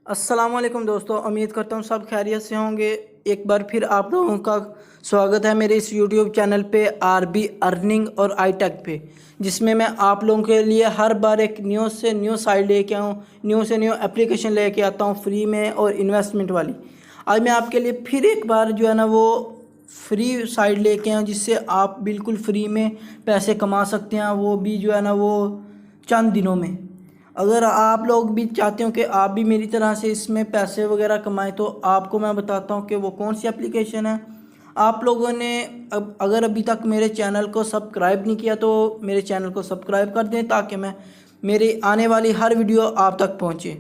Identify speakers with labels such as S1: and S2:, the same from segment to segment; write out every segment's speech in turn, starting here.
S1: अस्सलाम वालेकुम दोस्तों, उम्मीद करता हूँ सब खैरियत से होंगे। एक बार फिर आप लोगों का स्वागत है मेरे इस यूट्यूब चैनल पे आरबी अर्निंग और आई टेक पे, जिसमें मैं आप लोगों के लिए हर बार एक न्यू से न्यू साइट लेके आऊँ, न्यू से न्यू एप्लीकेशन लेके आता हूँ फ्री में और इन्वेस्टमेंट वाली। आज मैं आपके लिए फिर एक बार जो है ना वो फ्री साइट लेके आऊँ, जिससे आप बिल्कुल फ्री में पैसे कमा सकते हैं, वो भी जो है ना वो चंद दिनों में। अगर आप लोग भी चाहते हो कि आप भी मेरी तरह से इसमें पैसे वगैरह कमाएं, तो आपको मैं बताता हूं कि वो कौन सी एप्लीकेशन है। आप लोगों ने अगर अभी तक मेरे चैनल को सब्सक्राइब नहीं किया तो मेरे चैनल को सब्सक्राइब कर दें, ताकि मैं मेरी आने वाली हर वीडियो आप तक पहुंचे।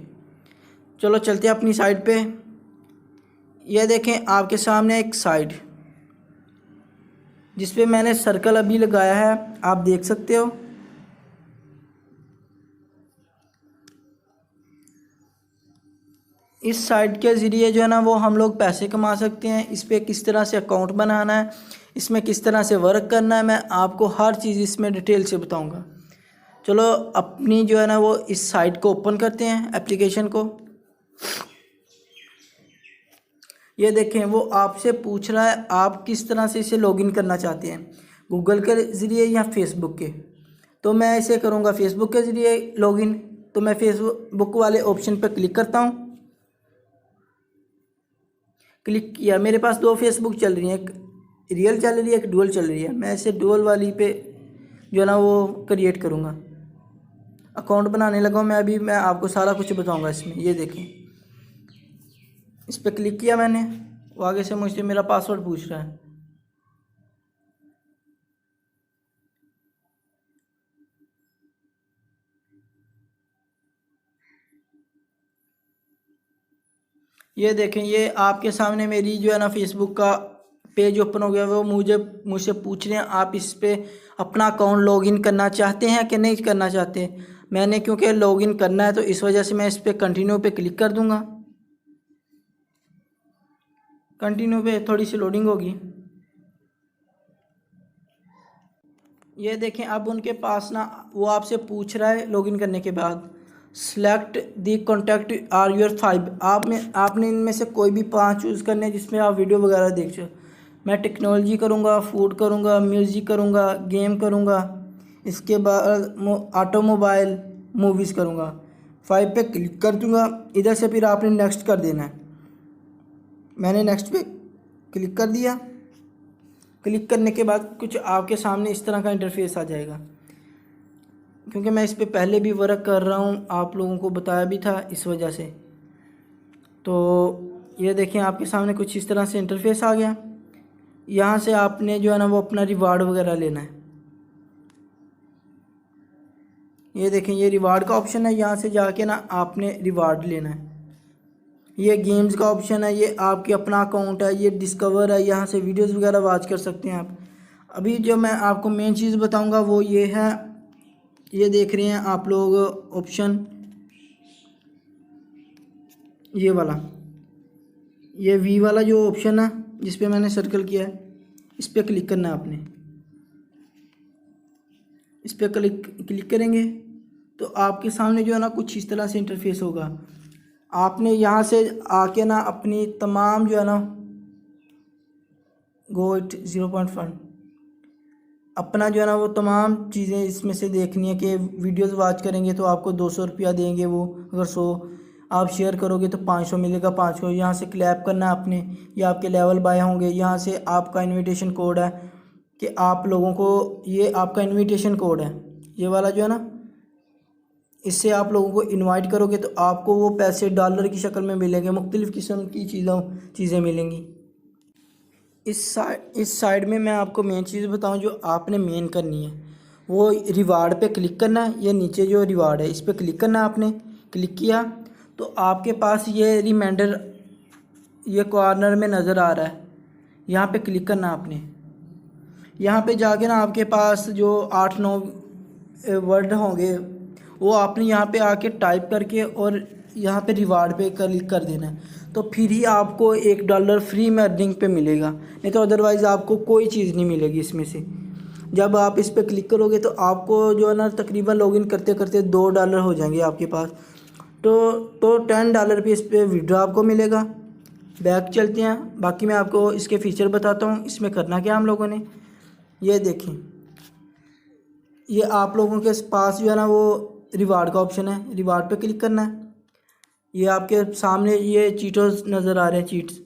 S1: चलो चलते हैं अपनी साइट पे। यह देखें आपके सामने एक साइट, जिस पे मैंने सर्कल अभी लगाया है, आप देख सकते हो। इस साइट के ज़रिए जो है ना वो हम लोग पैसे कमा सकते हैं। इस पर किस तरह से अकाउंट बनाना है, इसमें किस तरह से वर्क करना है, मैं आपको हर चीज़ इसमें डिटेल से बताऊंगा। चलो अपनी जो है ना वो इस साइट को ओपन करते हैं, एप्लीकेशन को। ये देखें वो आपसे पूछ रहा है आप किस तरह से इसे लॉगिन करना चाहते हैं, गूगल के ज़रिए या फेसबुक के। तो मैं इसे करूँगा फेसबुक के ज़रिए लॉगिन। तो मैं फेसबुक वाले ऑप्शन पर क्लिक करता हूँ। क्लिक किया, मेरे पास दो फेसबुक चल रही हैं, एक रियल चल रही है, एक डुअल चल रही है। मैं इसे डुअल वाली पे जो है ना वो क्रिएट करूँगा, अकाउंट बनाने लगा हूँ मैं अभी। मैं आपको सारा कुछ बताऊँगा इसमें। ये देखें, इस पर क्लिक किया मैंने, वो आगे से मुझसे मेरा पासवर्ड पूछ रहा है। ये देखें, ये आपके सामने मेरी जो है ना फेसबुक का पेज ओपन हो गया। वो मुझसे पूछ रहे हैं आप इस पे अपना अकाउंट लॉगिन करना चाहते हैं कि नहीं करना चाहते। मैंने क्योंकि लॉगिन करना है तो इस वजह से मैं इस पर कंटिन्यू पे क्लिक कर दूंगा। कंटिन्यू पे थोड़ी सी लोडिंग होगी। ये देखें अब उनके पास ना वो आपसे पूछ रहा है लॉगिन करने के बाद, select the contact or your 5। आपने इनमें से कोई भी 5 चूज़ करने हैं जिसमें आप वीडियो वगैरह देख सको। मैं टेक्नोलॉजी करूँगा, फूड करूँगा, म्यूज़िक करूँगा, गेम करूँगा, इसके बाद ऑटोमोबाइल, मूवीज़ करूँगा। 5 पे क्लिक कर दूँगा। इधर से फिर आपने नेक्स्ट कर देना है। मैंने नेक्स्ट पे क्लिक कर दिया। क्लिक करने के बाद कुछ आपके सामने इस तरह का इंटरफेस आ जाएगा। क्योंकि मैं इस पे पहले भी वर्क कर रहा हूँ, आप लोगों को बताया भी था, इस वजह से। तो ये देखें आपके सामने कुछ इस तरह से इंटरफेस आ गया। यहाँ से आपने जो है ना वो अपना रिवार्ड वगैरह लेना है। ये देखें ये रिवार्ड का ऑप्शन है, यहाँ से जाके ना आपने रिवार्ड लेना है। ये गेम्स का ऑप्शन है, ये आपके अपना अकाउंट है, ये डिस्कवर है, यहाँ से वीडियोस वगैरह वॉच कर सकते हैं आप। अभी जो मैं आपको मेन चीज़ बताऊंगा वो ये है, ये देख रहे हैं आप लोग ऑप्शन, ये वाला, ये वी वाला जो ऑप्शन है जिस पे मैंने सर्कल किया है, इस पर क्लिक करना है आपने। इस पर क्लिक करेंगे तो आपके सामने जो है ना कुछ इस तरह से इंटरफेस होगा। आपने यहाँ से आके ना अपनी तमाम जो है ना गो इट 0.1 अपना जो है ना वो तमाम चीज़ें इसमें से देखनी है। कि वीडियोस वॉच करेंगे तो आपको 200 रुपया देंगे वो, अगर 100 आप शेयर करोगे तो 500 मिलेगा। 500 यहाँ से क्लैप करना है आपने, ये आपके लेवल बाय होंगे। यहाँ से आपका इनविटेशन कोड है कि आप लोगों को, ये आपका इनविटेशन कोड है ये वाला जो है ना, इससे आप लोगों को इनवाइट करोगे तो आपको वो पैसे डॉलर की शक्ल में मिलेंगे, मुख्तलिफ़ किस्म की चीज़ें मिलेंगी। इस साइड में मैं आपको मेन चीज़ बताऊं जो आपने मेन करनी है, वो रिवार्ड पे क्लिक करना है। ये नीचे जो रिवार्ड है इस पर क्लिक करना है आपने। क्लिक किया तो आपके पास ये रिमाइंडर ये कॉर्नर में नज़र आ रहा है, यहाँ पे क्लिक करना है आपने। यहाँ पे जाके ना आपके पास जो 8-9 वर्ड होंगे वो आपने यहाँ पे आके टाइप करके और यहाँ पे रिवार्ड पे क्लिक कर देना है। तो फिर ही आपको $1 फ्री में अर्निंग पे मिलेगा, नहीं तो अदरवाइज़ आपको कोई चीज़ नहीं मिलेगी इसमें से। जब आप इस पर क्लिक करोगे तो आपको जो है ना तकरीबन लॉगिन करते करते $2 हो जाएंगे आपके पास। तो $10 पे इस पर विड्रॉ आपको मिलेगा। बैक चलते हैं, बाकी मैं आपको इसके फ़ीचर बताता हूँ। इसमें करना क्या हम लोगों ने, ये देखें, ये आप लोगों के पास जो है ना वो रिवार्ड का ऑप्शन है, रिवार्ड पे क्लिक करना है। ये आपके सामने ये चीटर्स नज़र आ रहे हैं, चीट्स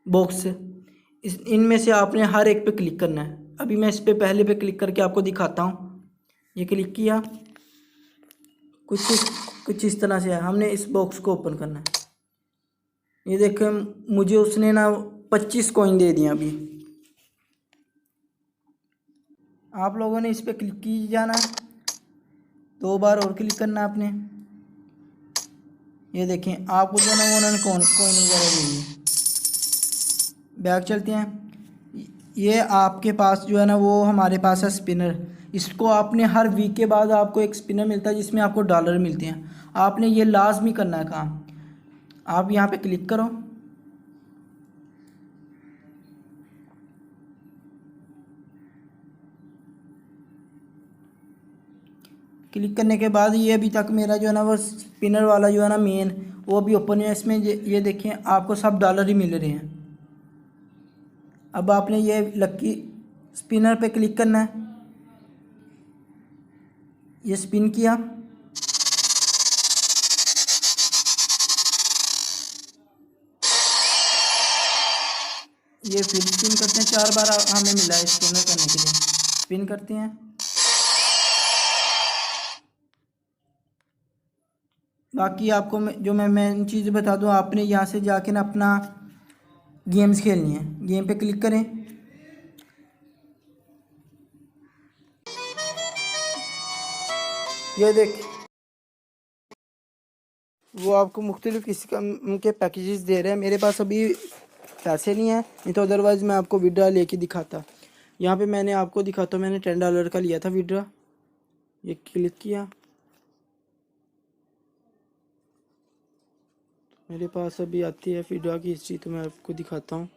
S1: बॉक्स से, इनमें से आपने हर एक पे क्लिक करना है। अभी मैं इस पे पहले पे क्लिक करके आपको दिखाता हूँ। ये क्लिक किया, कुछ इस तरह से है। हमने इस बॉक्स को ओपन करना है। ये देखें, मुझे उसने ना 25 कॉइन दे दिए अभी। आप लोगों ने इस पर क्लिक की जाना है, 2 बार और क्लिक करना है आपने। ये देखें, आपको जो है ना उन्होंने कॉइन वगैरह दे दिए। बैक चलते हैं। ये आपके पास जो है ना वो हमारे पास है स्पिनर। इसको आपने हर वीक के बाद आपको एक स्पिनर मिलता है जिसमें आपको डॉलर मिलते हैं। आपने ये लाजमी करना है काम। आप यहाँ पे क्लिक करो। क्लिक करने के बाद ये अभी तक मेरा जो है ना वो स्पिनर वाला जो है ना मेन, वो भी ओपन है। इसमें ये देखें, आपको सब डॉलर ही मिल रहे हैं। अब आपने ये लक्की स्पिनर पे क्लिक करना है। ये स्पिन किया, ये फिर स्पिन करते हैं। 4 बार हमें मिला है स्पिनर करने के लिए। स्पिन करते हैं। बाकी आपको जो मैं मेन चीज़ बता दूं, आपने यहाँ से जाके ना अपना गेम्स खेलनी है। गेम पे क्लिक करें। ये देख, वो आपको मुख्तलिफ किस्म के पैकेजेस दे रहे हैं। मेरे पास अभी पैसे नहीं हैं, नहीं तो अदरवाइज़ मैं आपको विड्रा लेके दिखाता। यहाँ पे मैंने आपको दिखाता हूँ, मैंने $10 का लिया था विड्रा। ये क्लिक किया, मेरे पास अभी आती है विड्रा की हिस्ट्री, तो मैं आपको दिखाता हूँ।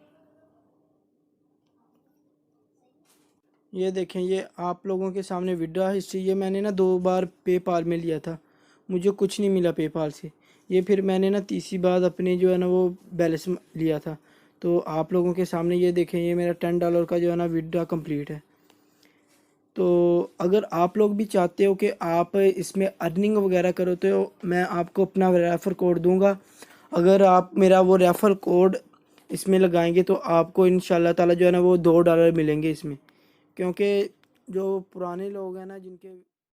S1: ये देखें, ये आप लोगों के सामने विड्रा हिस्ट्री। ये मैंने ना 2 बार पेपाल में लिया था, मुझे कुछ नहीं मिला पेपाल से। ये फिर मैंने ना तीसरी बार अपने जो है ना वो बैलेंस लिया था। तो आप लोगों के सामने ये देखें, ये मेरा $10 का जो है ना विड्रा कंप्लीट है। तो अगर आप लोग भी चाहते हो कि आप इसमें अर्निंग वगैरह करो, तो मैं आपको अपना रेफ़र कोड दूंगा। अगर आप मेरा वो रेफ़र कोड इसमें लगाएंगे तो आपको इंशाल्लाह ताला जो है ना वो $2 मिलेंगे इसमें। क्योंकि जो पुराने लोग हैं ना, जिनके